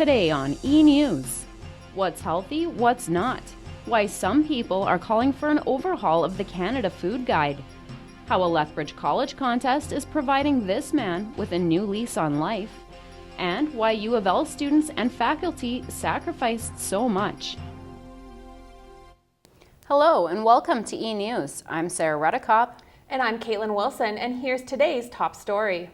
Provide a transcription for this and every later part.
Today on eNEWS. What's healthy, what's not? Why some people are calling for an overhaul of the Canada Food Guide. How a Lethbridge College contest is providing this man with a new lease on life. And why U of L students and faculty sacrificed so much. Hello and welcome to eNEWS. I'm Sarah Redekop. And I'm Caitlin Wilson, and here's today's top story.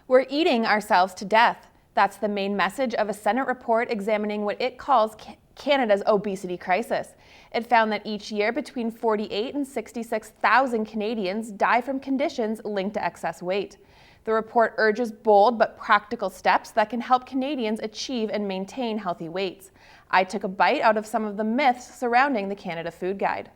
We're eating ourselves to death. That's the main message of a Senate report examining what it calls Canada's obesity crisis. It found that each year between 48 and 66,000 Canadians die from conditions linked to excess weight. The report urges bold but practical steps that can help Canadians achieve and maintain healthy weights. I took a bite out of some of the myths surrounding the Canada Food Guide.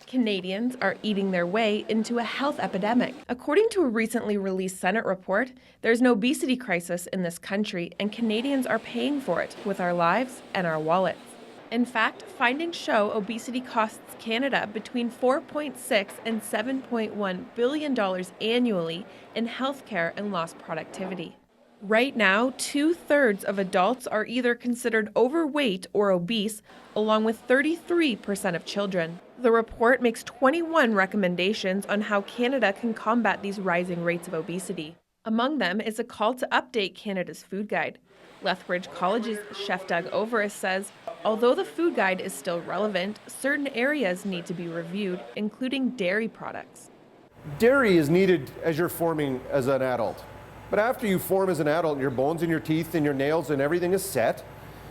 Canadians are eating their way into a health epidemic. According to a recently released Senate report, there's an obesity crisis in this country, and Canadians are paying for it with our lives and our wallets. In fact, findings show obesity costs Canada between $4.6 and $7.1 billion annually in healthcare and lost productivity. Right now, 2/3 of adults are either considered overweight or obese, along with 33% of children. The report makes 21 recommendations on how Canada can combat these rising rates of obesity. Among them is a call to update Canada's food guide. Lethbridge College's Chef Doug Overis says, although the food guide is still relevant, certain areas need to be reviewed, including dairy products. Dairy is needed as you're forming as an adult. But after you form as an adult, your bones and your teeth and your nails and everything is set,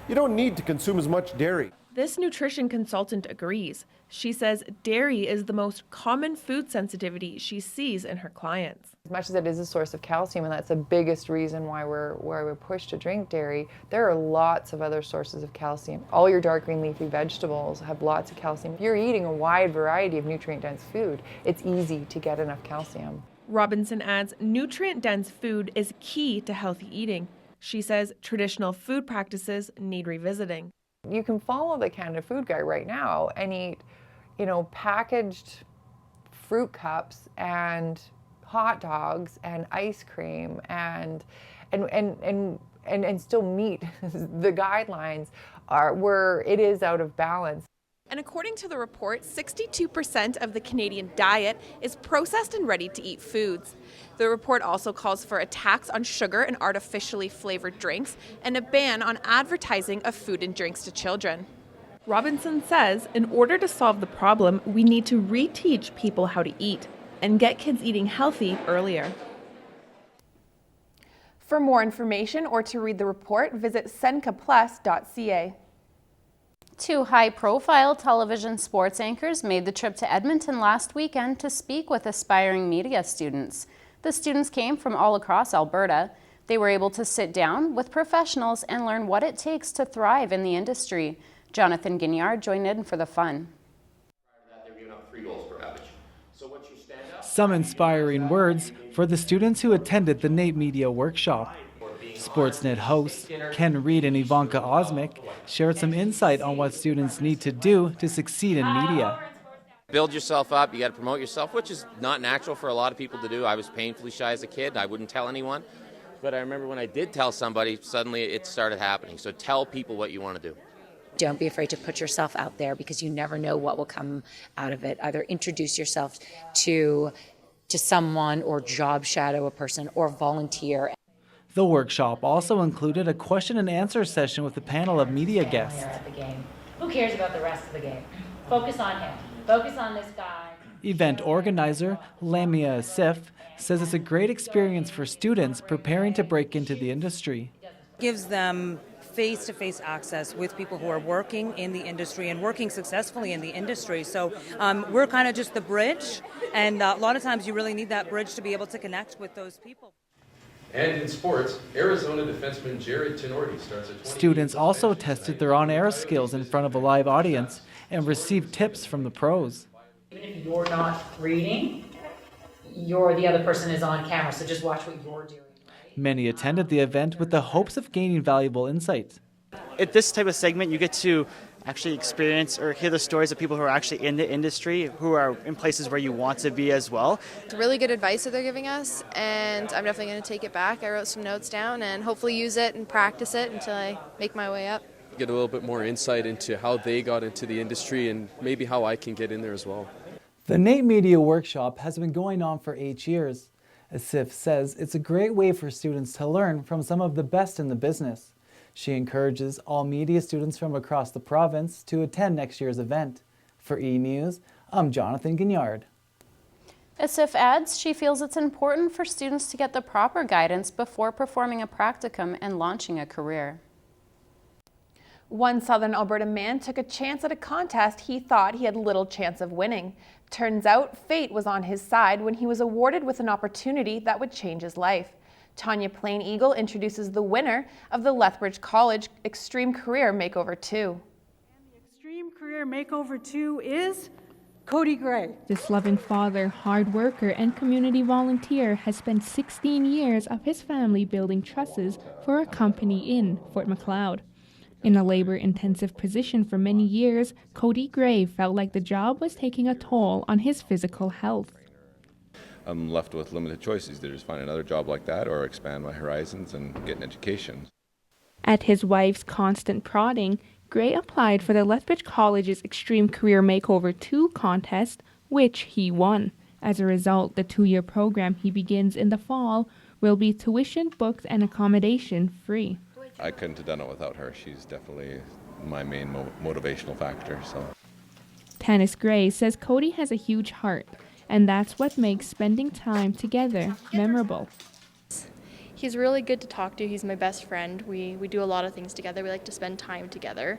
you don't need to consume as much dairy. This nutrition consultant agrees. She says dairy is the most common food sensitivity she sees in her clients. As much as it is a source of calcium, and that's the biggest reason why we're pushed to drink dairy, there are lots of other sources of calcium. All your dark green leafy vegetables have lots of calcium. If you're eating a wide variety of nutrient-dense food, it's easy to get enough calcium. Robinson adds nutrient-dense food is key to healthy eating. She says traditional food practices need revisiting. You can follow the Canada Food Guide right now and eat, packaged fruit cups and hot dogs and ice cream and still meet the guidelines where it is out of balance. And according to the report, 62% of the Canadian diet is processed and ready-to-eat foods. The report also calls for a tax on sugar and artificially flavored drinks and a ban on advertising of food and drinks to children. Robinson says in order to solve the problem, we need to reteach people how to eat and get kids eating healthy earlier. For more information or to read the report, visit sencaplus.ca. Two high-profile television sports anchors made the trip to Edmonton last weekend to speak with aspiring media students. The students came from all across Alberta. They were able to sit down with professionals and learn what it takes to thrive in the industry. Jonathan Guignard joined in for the fun. Some inspiring words for the students who attended the NAPE Media Workshop. Sportsnet hosts Ken Reed and Ivanka Osmic shared some insight on what students need to do to succeed in media. Build yourself up, you got to promote yourself, which is not natural for a lot of people to do. I was painfully shy as a kid. I wouldn't tell anyone. But I remember when I did tell somebody, suddenly it started happening. So tell people what you want to do. Don't be afraid to put yourself out there because you never know what will come out of it. Either introduce yourself to someone or job shadow a person or volunteer. The workshop also included a question and answer session with a panel of media guests. Who cares about the rest of the game? Focus on him. Focus on this guy. Event organizer Lamia Asif says it's a great experience for students preparing to break into the industry. Gives them face-to-face access with people who are working in the industry and working successfully in the industry. So we're kind of just the bridge, and a lot of times you really need that bridge to be able to connect with those people. And in sports, Arizona defenseman Jared Tenorti starts at 20. Students also tested their on-air skills in front of a live audience and received tips from the pros. Even if you're not reading, the other person is on camera, so just watch what you're doing. Many attended the event with the hopes of gaining valuable insights. At this type of segment, you get to actually experience or hear the stories of people who are actually in the industry, who are in places where you want to be as well. It's really good advice that they're giving us, and I'm definitely going to take it back. I wrote some notes down and hopefully use it and practice it until I make my way up. Get a little bit more insight into how they got into the industry and maybe how I can get in there as well. The NATE Media Workshop has been going on for 8 years. Asif says it's a great way for students to learn from some of the best in the business. She encourages all media students from across the province to attend next year's event. For eNEWS, I'm Jonathan Gignard. Asif adds she feels it's important for students to get the proper guidance before performing a practicum and launching a career. One Southern Alberta man took a chance at a contest he thought he had little chance of winning. Turns out fate was on his side when he was awarded with an opportunity that would change his life. Tanya Plain Eagle introduces the winner of the Lethbridge College Extreme Career Makeover 2. And the Extreme Career Makeover 2 is Cody Gray. This loving father, hard worker, and community volunteer has spent 16 years of his family building trusses for a company in Fort Macleod. In a labor-intensive position for many years, Cody Gray felt like the job was taking a toll on his physical health. I'm left with limited choices. Either just find another job like that or expand my horizons and get an education. At his wife's constant prodding, Gray applied for the Lethbridge College's Extreme Career Makeover 2 contest, which he won. As a result, the 2-year program he begins in the fall will be tuition, books, and accommodation free. I couldn't have done it without her. She's definitely my main motivational factor. Tanis Gray says Cody has a huge heart, and that's what makes spending time together memorable. He's really good to talk to. He's my best friend. We do a lot of things together. We like to spend time together.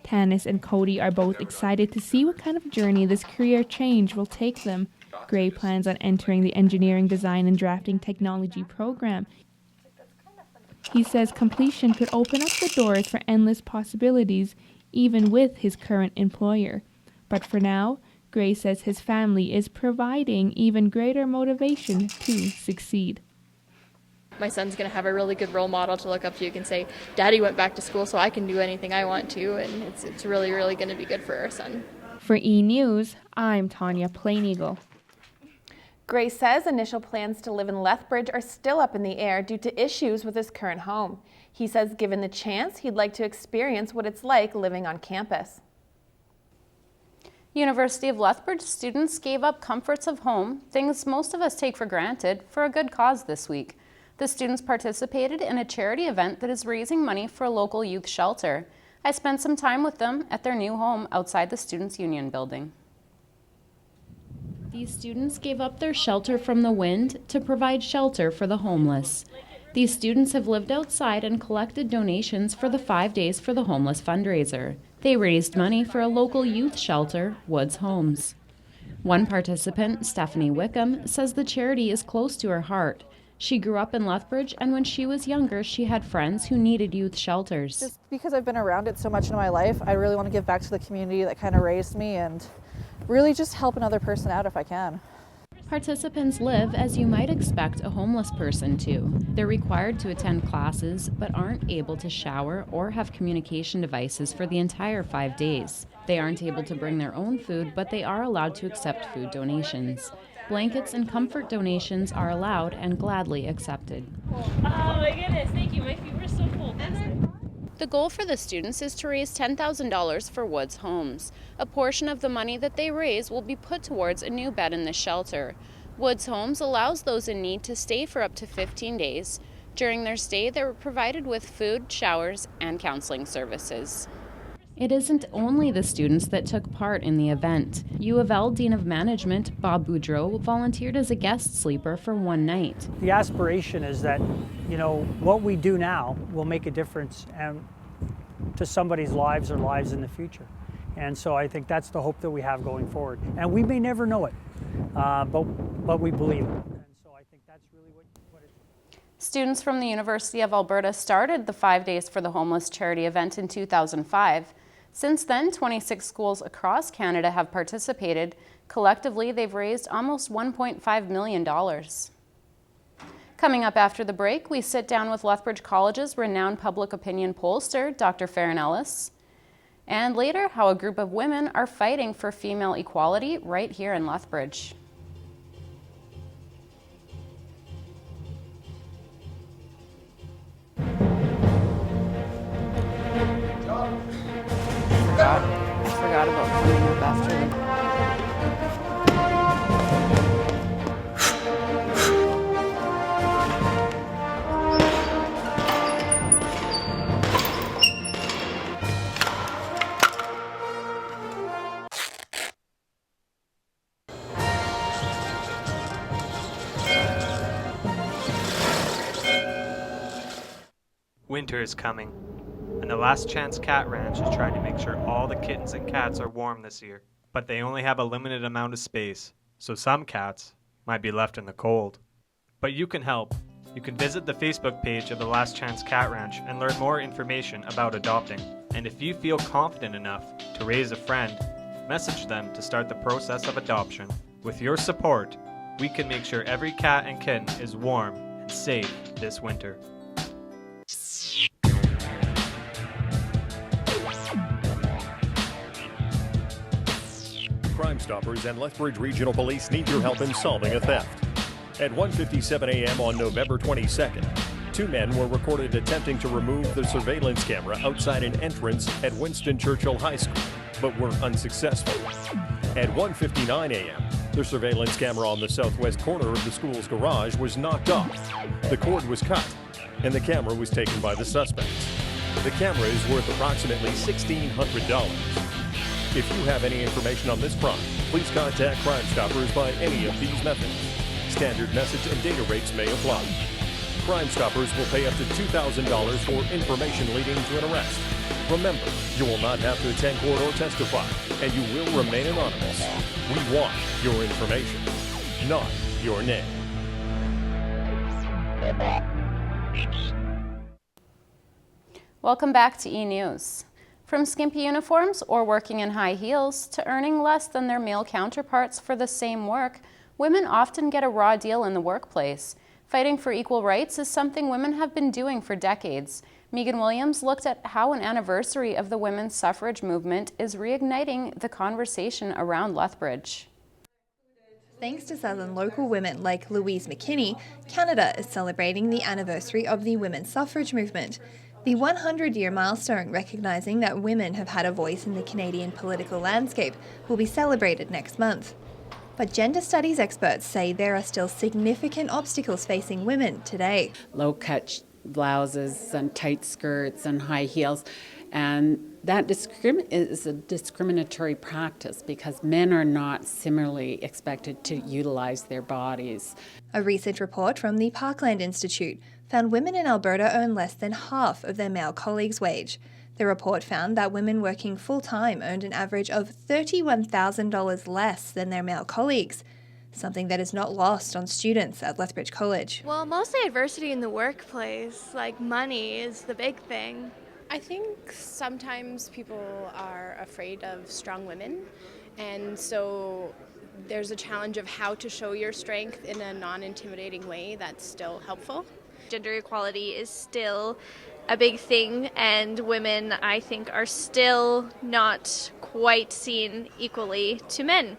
Tanis and Cody are both excited to see what kind of journey this career change will take them. Gray plans on entering the Engineering, Design, and Drafting Technology program. He says completion could open up the doors for endless possibilities, even with his current employer. But for now, Gray says his family is providing even greater motivation to succeed. My son's going to have a really good role model to look up to. You can say, Daddy went back to school so I can do anything I want to, and it's really, really going to be good for our son. For eNEWS, I'm Tanya Plain Eagle. Gray says initial plans to live in Lethbridge are still up in the air due to issues with his current home. He says given the chance, he'd like to experience what it's like living on campus. University of Lethbridge students gave up comforts of home, things most of us take for granted, for a good cause this week. The students participated in a charity event that is raising money for a local youth shelter. I spent some time with them at their new home outside the Students' Union building. These students gave up their shelter from the wind to provide shelter for the homeless. These students have lived outside and collected donations for the 5 Days for the Homeless fundraiser. They raised money for a local youth shelter, Woods Homes. One participant, Stephanie Wickham, says the charity is close to her heart. She grew up in Lethbridge, and when she was younger, she had friends who needed youth shelters. Just because I've been around it so much in my life, I really want to give back to the community that kind of raised me and really just help another person out if I can. Participants live as you might expect a homeless person to. They're required to attend classes, but aren't able to shower or have communication devices for the entire 5 days. They aren't able to bring their own food, but they are allowed to accept food donations. Blankets and comfort donations are allowed and gladly accepted. Oh my goodness, thank you. My feet were so cold. The goal for the students is to raise $10,000 for Woods Homes. A portion of the money that they raise will be put towards a new bed in the shelter. Woods Homes allows those in need to stay for up to 15 days. During their stay, they were provided with food, showers, and counseling services. It isn't only the students that took part in the event. U of L Dean of Management, Bob Boudreau, volunteered as a guest sleeper for one night. The aspiration is that, what we do now will make a difference to somebody's lives or lives in the future. And so I think that's the hope that we have going forward. And we may never know it, but we believe it. And so I think that's really what it is. Students from the University of Alberta started the 5 Days for the Homeless charity event in 2005. Since then, 26 schools across Canada have participated. Collectively, they've raised almost $1.5 million. Coming up after the break, we sit down with Lethbridge College's renowned public opinion pollster, Dr. Farron Ellis. And later, how a group of women are fighting for female equality right here in Lethbridge. I forgot about coming up after them. Winter is coming, and the Last Chance Cat Ranch is trying to make sure all the kittens and cats are warm this year. But they only have a limited amount of space, so some cats might be left in the cold. But you can help. You can visit the Facebook page of the Last Chance Cat Ranch and learn more information about adopting. And if you feel confident enough to raise a friend, message them to start the process of adoption. With your support, we can make sure every cat and kitten is warm and safe this winter. Crime Stoppers and Lethbridge Regional Police need your help in solving a theft. At 1:57 a.m. on November 22nd, two men were recorded attempting to remove the surveillance camera outside an entrance at Winston Churchill High School, but were unsuccessful. At 1:59 a.m., the surveillance camera on the southwest corner of the school's garage was knocked off. The cord was cut, and the camera was taken by the suspects. The camera is worth approximately $1,600. If you have any information on this crime, please contact Crime Stoppers by any of these methods. Standard message and data rates may apply. Crime Stoppers will pay up to $2,000 for information leading to an arrest. Remember, you will not have to attend court or testify, and you will remain anonymous. We want your information, not your name. Welcome back to eNEWS. From skimpy uniforms or working in high heels to earning less than their male counterparts for the same work, women often get a raw deal in the workplace. Fighting for equal rights is something women have been doing for decades. Megan Williams looked at how an anniversary of the women's suffrage movement is reigniting the conversation around Lethbridge. Thanks to Southern local women like Louise McKinney, Canada is celebrating the anniversary of the women's suffrage movement. The 100-year milestone recognising that women have had a voice in the Canadian political landscape will be celebrated next month. But gender studies experts say there are still significant obstacles facing women today. Low-cut blouses and tight skirts and high heels, and that is a discriminatory practice because men are not similarly expected to utilize their bodies. A recent report from the Parkland Institute found women in Alberta earn less than half of their male colleagues' wage. The report found that women working full-time earned an average of $31,000 less than their male colleagues, something that is not lost on students at Lethbridge College. Well, mostly adversity in the workplace, like money is the big thing. I think sometimes people are afraid of strong women, and so there's a challenge of how to show your strength in a non-intimidating way that's still helpful. Gender equality is still a big thing, and women, I think, are still not quite seen equally to men.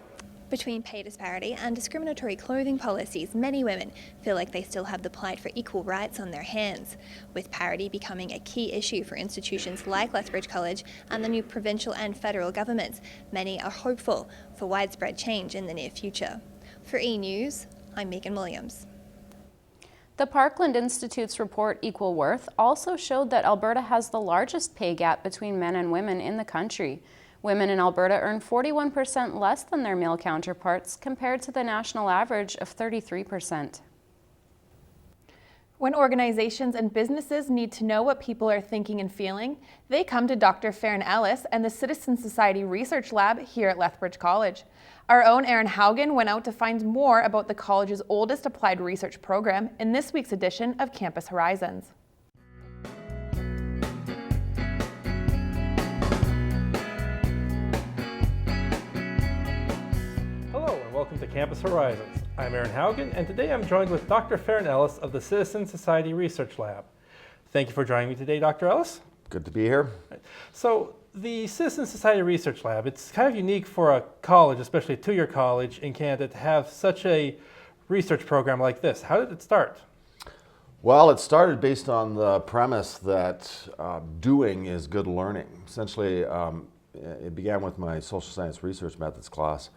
Between pay disparity and discriminatory clothing policies, many women feel like they still have the plight for equal rights on their hands. With parity becoming a key issue for institutions like Lethbridge College and the new provincial and federal governments, many are hopeful for widespread change in the near future. For eNEWS, I'm Megan Williams. The Parkland Institute's report Equal Worth also showed that Alberta has the largest pay gap between men and women in the country. Women in Alberta earn 41% less than their male counterparts compared to the national average of 33%. When organizations and businesses need to know what people are thinking and feeling, they come to Dr. Farron Ellis and the Citizen Society Research Lab here at Lethbridge College. Our own Aaron Haugen went out to find more about the college's oldest applied research program in this week's edition of Campus Horizons. Hello and welcome to Campus Horizons. I'm Aaron Haugen, and today I'm joined with Dr. Farron Ellis of the Citizen Society Research Lab. Thank you for joining me today, Dr. Ellis. Good to be here. So the Citizen Society Research Lab, it's kind of unique for a college, especially a two-year college in Canada, to have such a research program like this. How did it start? Well, it started based on the premise that doing is good learning. Essentially, it began with my social science research methods class,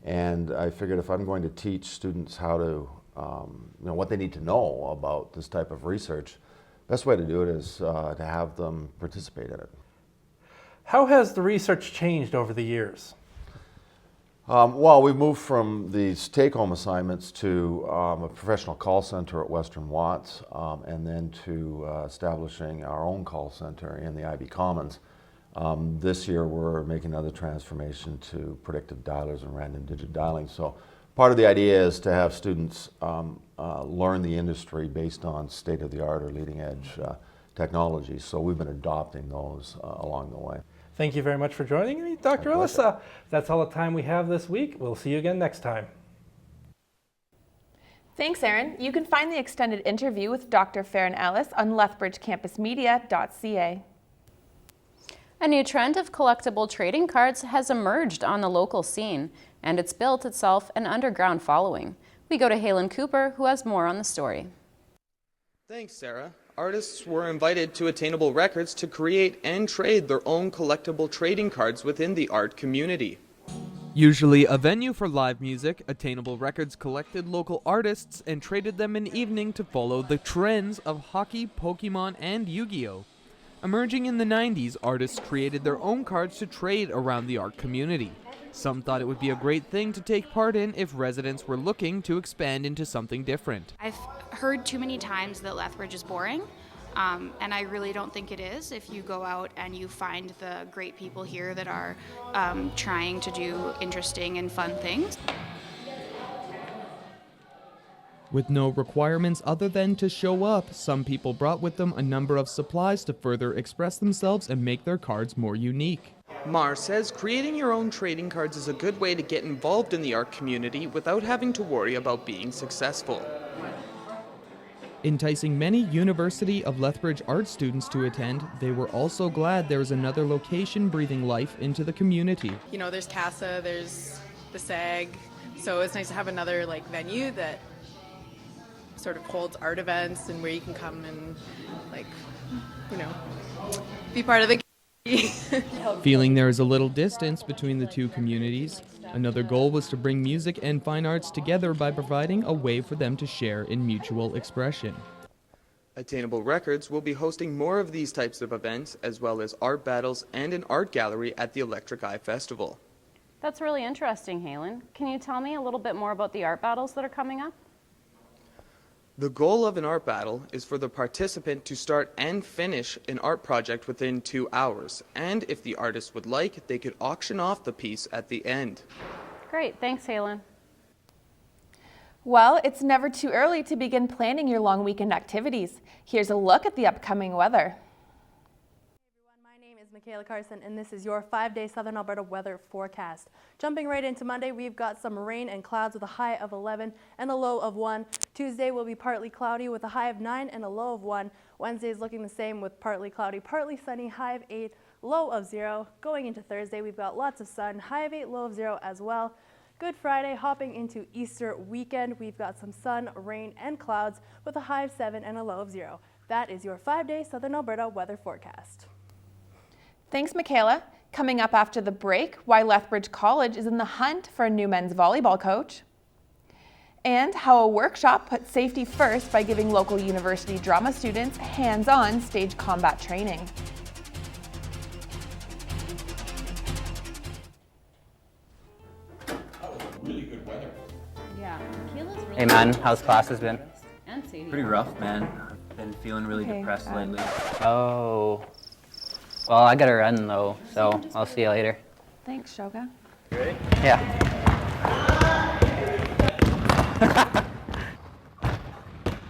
and I figured if I'm going to teach students how to, what they need to know about this type of research, best way to do it is to have them participate in it. How has the research changed over the years? Well, we've moved from these take-home assignments to a professional call center at Western Watts, and then to establishing our own call center in the IB Commons. This year we're making another transformation to predictive dialers and random digit dialing. So part of the idea is to have students learn the industry based on state-of-the-art or leading-edge technologies. So we've been adopting those along the way. Thank you very much for joining me, Dr. Ellis. That's all the time we have this week. We'll see you again next time. Thanks, Aaron. You can find the extended interview with Dr. Farron Ellis on lethbridgecampusmedia.ca. A new trend of collectible trading cards has emerged on the local scene, and it's built itself an underground following. We go to Halen Cooper, who has more on the story. Thanks, Sarah. Artists were invited to Attainable Records to create and trade their own collectible trading cards within the art community. Usually a venue for live music, Attainable Records collected local artists and traded them an evening to follow the trends of hockey, Pokemon, and Yu-Gi-Oh! Emerging in the 90s, artists created their own cards to trade around the art community. Some thought it would be a great thing to take part in if residents were looking to expand into something different. I've heard too many times that Lethbridge is boring, and I really don't think it is if you go out and you find the great people here that are trying to do interesting and fun things. With no requirements other than to show up, some people brought with them a number of supplies to further express themselves and make their cards more unique. Mar says creating your own trading cards is a good way to get involved in the art community without having to worry about being successful. Enticing many University of Lethbridge art students to attend, they were also glad there was another location breathing life into the community. You know, there's CASA, there's the SAG, so it's nice to have another venue that sort of holds art events and where you can come and be part of the Feeling there is a little distance between the two communities, another goal was to bring music and fine arts together by providing a way for them to share in mutual expression. Attainable Records will be hosting more of these types of events, as well as art battles and an art gallery at the Electric Eye Festival. That's really interesting, Halen. Can you tell me a little bit more about the art battles that are coming up? The goal of an art battle is for the participant to start and finish an art project within 2 hours, and if the artist would like, they could auction off the piece at the end. Great, thanks, Halen. Well, it's never too early to begin planning your long weekend activities. Here's a look at the upcoming weather. Michaela Carson, and this is your 5-day Southern Alberta weather forecast. Jumping right into Monday, we've got some rain and clouds with a high of 11 and a low of 1. Tuesday will be partly cloudy with a high of 9 and a low of 1. Wednesday is looking the same with partly cloudy, partly sunny, high of 8, low of 0. Going into Thursday, we've got lots of sun, high of 8, low of 0 as well. Good Friday, hopping into Easter weekend, we've got some sun, rain, and clouds with a high of 7 and a low of 0. That is your 5-day Southern Alberta weather forecast. Thanks, Michaela. Coming up after the break, why Lethbridge College is in the hunt for a new men's volleyball coach. And how a workshop puts safety first by giving local university drama students hands-on stage combat training. Really good weather. Yeah. Hey man, how's classes been? And Sadie. Pretty rough, man. I've been feeling really depressed bad. lately. Oh. Well, I gotta run though, so I'll see you later. Thanks, Shoga. You ready? Yeah.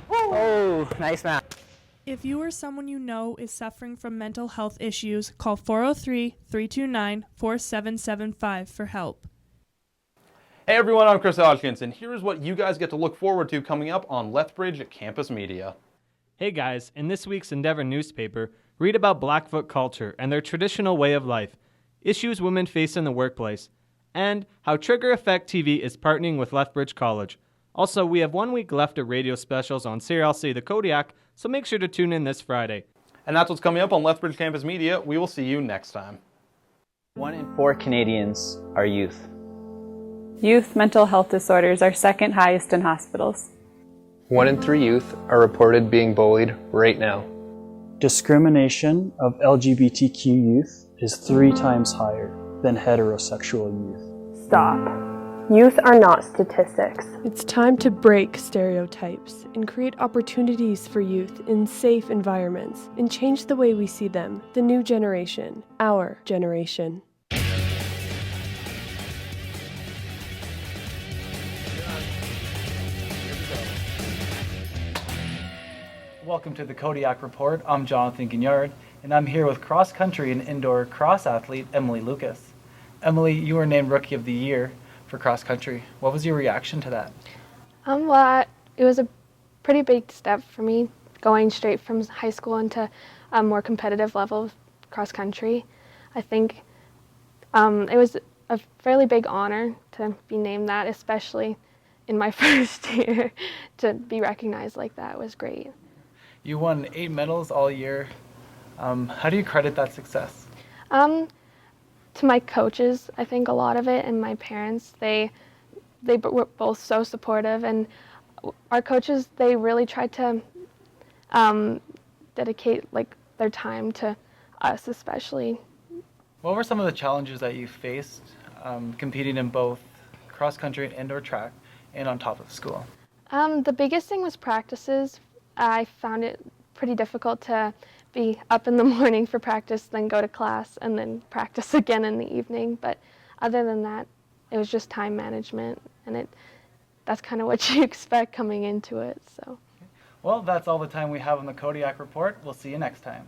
Oh, nice man. If you or someone you know is suffering from mental health issues, call 403-329-4775 for help. Hey everyone, I'm Chris Hodgkins, and here's what you guys get to look forward to coming up on Lethbridge Campus Media. Hey guys, in this week's Endeavour newspaper, read about Blackfoot culture and their traditional way of life, issues women face in the workplace, and how Trigger Effect TV is partnering with Lethbridge College. Also, we have 1 week left of radio specials on CRLC The Kodiak, so make sure to tune in this Friday. And that's what's coming up on Lethbridge Campus Media. We will see you next time. 1 in 4 Canadians are youth. Youth mental health disorders are second highest in hospitals. 1 in 3 youth are reported being bullied right now. Discrimination of LGBTQ youth is 3 times higher than heterosexual youth. Stop. Youth are not statistics. It's time to break stereotypes and create opportunities for youth in safe environments and change the way we see them. The new generation, our generation. Welcome to the Kodiak Report. I'm Jonathan Gignard, and I'm here with cross-country and indoor cross athlete Emily Lucas. Emily, you were named Rookie of the Year for cross-country. What was your reaction to that? Well, it was a pretty big step for me, going straight from high school into a more competitive level of cross-country. I think it was a fairly big honor to be named that, especially in my first year. To be recognized like that was great. You won 8 medals all year. How do you credit that success? To my coaches, I think a lot of it, and my parents. They were both so supportive, and our coaches, they really tried to dedicate their time to us, especially. What were some of the challenges that you faced competing in both cross country and indoor track, and on top of school? The biggest thing was practices. I found it pretty difficult to be up in the morning for practice, then go to class, and then practice again in the evening. But other than that, it was just time management, and that's kind of what you expect coming into it. So. Well, that's all the time we have on the Kodiak Report. We'll see you next time.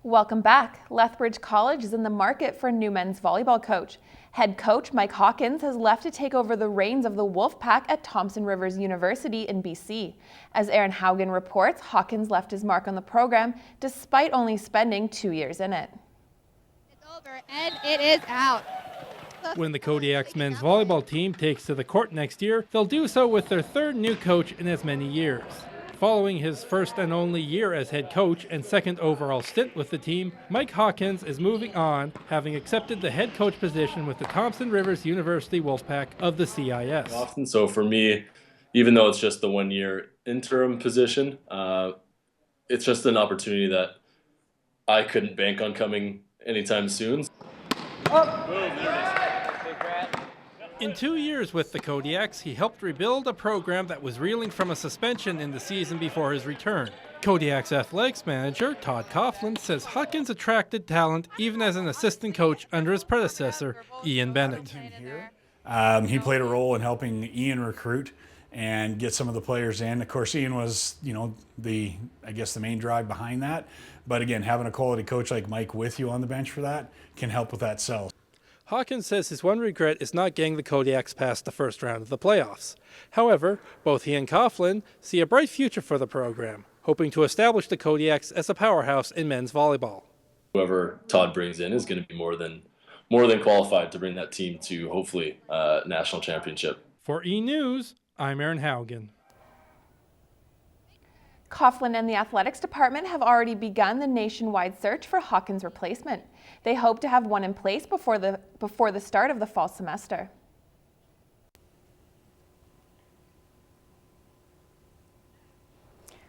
Welcome back. Lethbridge College is in the market for a new men's volleyball coach. Head coach Mike Hawkins has left to take over the reins of the Wolfpack at Thompson Rivers University in BC. As Aaron Haugen reports, Hawkins left his mark on the program despite only spending 2 years in it. It's over and it is out. When the Kodiak's men's volleyball team takes to the court next year, they'll do so with their third new coach in as many years. Following his first and only year as head coach and second overall stint with the team, Mike Hawkins is moving on, having accepted the head coach position with the Thompson Rivers University Wolfpack of the CIS. Often, so for me, even though it's just the 1 year interim position, it's just an opportunity that I couldn't bank on coming anytime soon. In 2 years with the Kodiaks, he helped rebuild a program that was reeling from a suspension in the season before his return. Kodiak's athletics manager, Todd Coughlin, says Hawkins attracted talent even as an assistant coach under his predecessor, Ian Bennett. He played a role in helping Ian recruit and get some of the players in. Of course, Ian was, the main drive behind that. But again, having a quality coach like Mike with you on the bench for that can help with that sell. Hawkins says his one regret is not getting the Kodiaks past the first round of the playoffs. However, both he and Coughlin see a bright future for the program, hoping to establish the Kodiaks as a powerhouse in men's volleyball. Whoever Todd brings in is going to be more than qualified to bring that team to hopefully national championship. For eNEWS, I'm Aaron Haugen. Coughlin and the athletics department have already begun the nationwide search for Hawkins' replacement. They hope to have one in place before the start of the fall semester.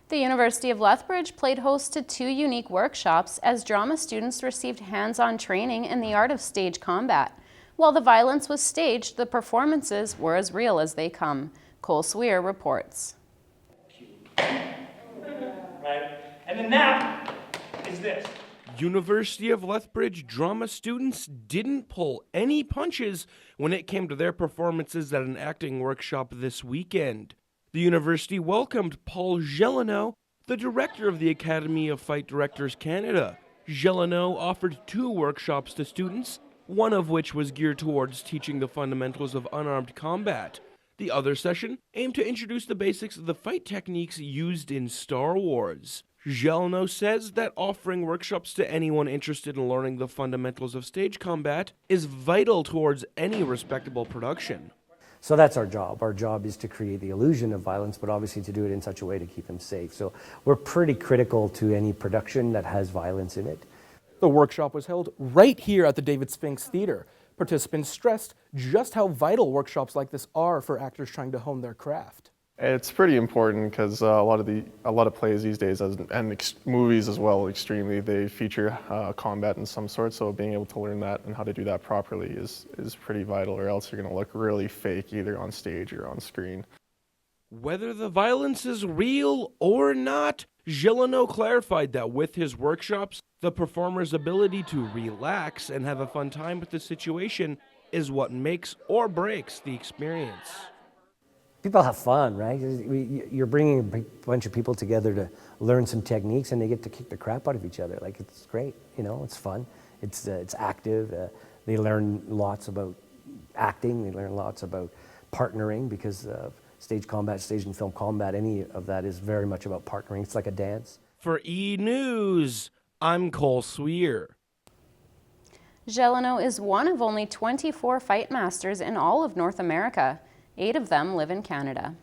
The University of Lethbridge played host to 2 unique workshops as drama students received hands-on training in the art of stage combat. While the violence was staged, the performances were as real as they come. Cole Swear reports. Right? And the nap is this. University of Lethbridge drama students didn't pull any punches when it came to their performances at an acting workshop this weekend. The university welcomed Paul Gelano, the director of the Academy of Fight Directors Canada. Gelano offered 2 workshops to students, one of which was geared towards teaching the fundamentals of unarmed combat. The other session aimed to introduce the basics of the fight techniques used in Star Wars. Jeleno says that offering workshops to anyone interested in learning the fundamentals of stage combat is vital towards any respectable production. So that's our job. Our job is to create the illusion of violence, but obviously to do it in such a way to keep them safe. So we're pretty critical to any production that has violence in it. The workshop was held right here at the David Spinks Theatre. Participants stressed just how vital workshops like this are for actors trying to hone their craft. It's pretty important because a lot of plays these days, and movies as well, extremely, they feature combat in some sort. So being able to learn that and how to do that properly is pretty vital, or else you're going to look really fake either on stage or on screen. Whether the violence is real or not, Jeleno clarified that with his workshops, the performer's ability to relax and have a fun time with the situation is what makes or breaks the experience. People have fun, right? You're bringing a bunch of people together to learn some techniques, and they get to kick the crap out of each other. Like, it's great, you know, it's fun. It's active. They learn lots about acting. They learn lots about partnering, because stage combat, stage and film combat, any of that is very much about partnering. It's like a dance. For eNEWS, I'm Cole Sweer. Jeleno is one of only 24 fight masters in all of North America. 8 of them live in Canada.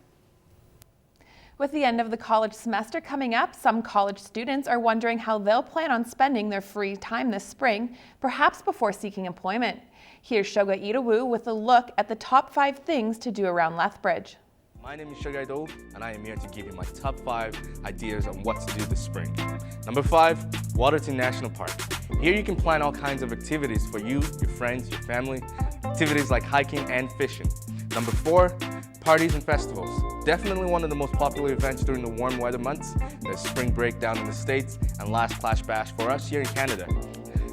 With the end of the college semester coming up, some college students are wondering how they'll plan on spending their free time this spring, perhaps before seeking employment. Here's Shoga Itawu with a look at the top 5 things to do around Lethbridge. My name is Shoga Itawu, and I am here to give you my top 5 ideas on what to do this spring. Number 5, Waterton National Park. Here you can plan all kinds of activities for you, your friends, your family, activities like hiking and fishing. Number 4, parties and festivals. Definitely one of the most popular events during the warm weather months. There's spring break down in the States and last Clash Bash for us here in Canada.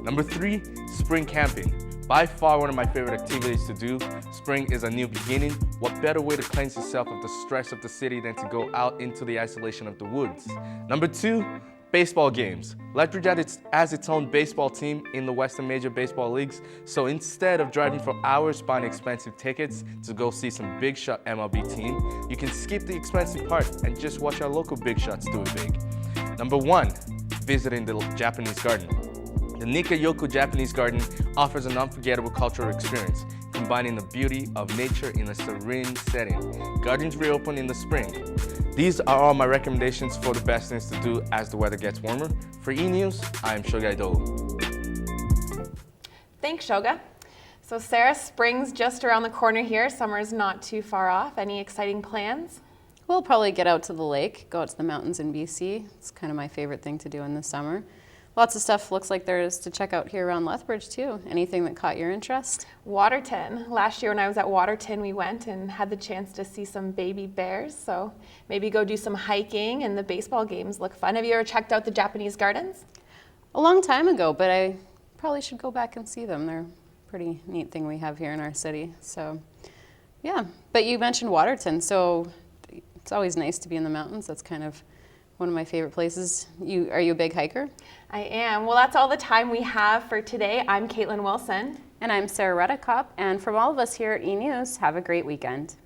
Number 3, spring camping. By far one of my favorite activities to do. Spring is a new beginning. What better way to cleanse yourself of the stress of the city than to go out into the isolation of the woods? Number 2, baseball games. Lethbridge has its own baseball team in the Western Major Baseball Leagues, so instead of driving for hours buying expensive tickets to go see some big shot MLB team, you can skip the expensive part and just watch our local big shots do it big. Number 1, visiting the Japanese garden. The Nika-yoku Japanese Garden offers an unforgettable cultural experience, combining the beauty of nature in a serene setting. Gardens reopen in the spring. These are all my recommendations for the best things to do as the weather gets warmer. For eNEWS, I am Shoga Itawu. Thanks, Shoga. So Sarah, spring's just around the corner here. Summer's not too far off. Any exciting plans? We'll probably get out to the lake, go out to the mountains in BC. It's kind of my favorite thing to do in the summer. Lots of stuff looks like there is to check out here around Lethbridge too. Anything that caught your interest? Waterton. Last year when I was at Waterton, we went and had the chance to see some baby bears. So maybe go do some hiking, and the baseball games look fun. Have you ever checked out the Japanese gardens? A long time ago, but I probably should go back and see them. They're a pretty neat thing we have here in our city. So yeah, but you mentioned Waterton, so it's always nice to be in the mountains. That's kind of one of my favorite places. Are you a big hiker? I am. Well, that's all the time we have for today. I'm Caitlin Wilson. And I'm Sarah Redekop. And from all of us here at eNEWS, have a great weekend.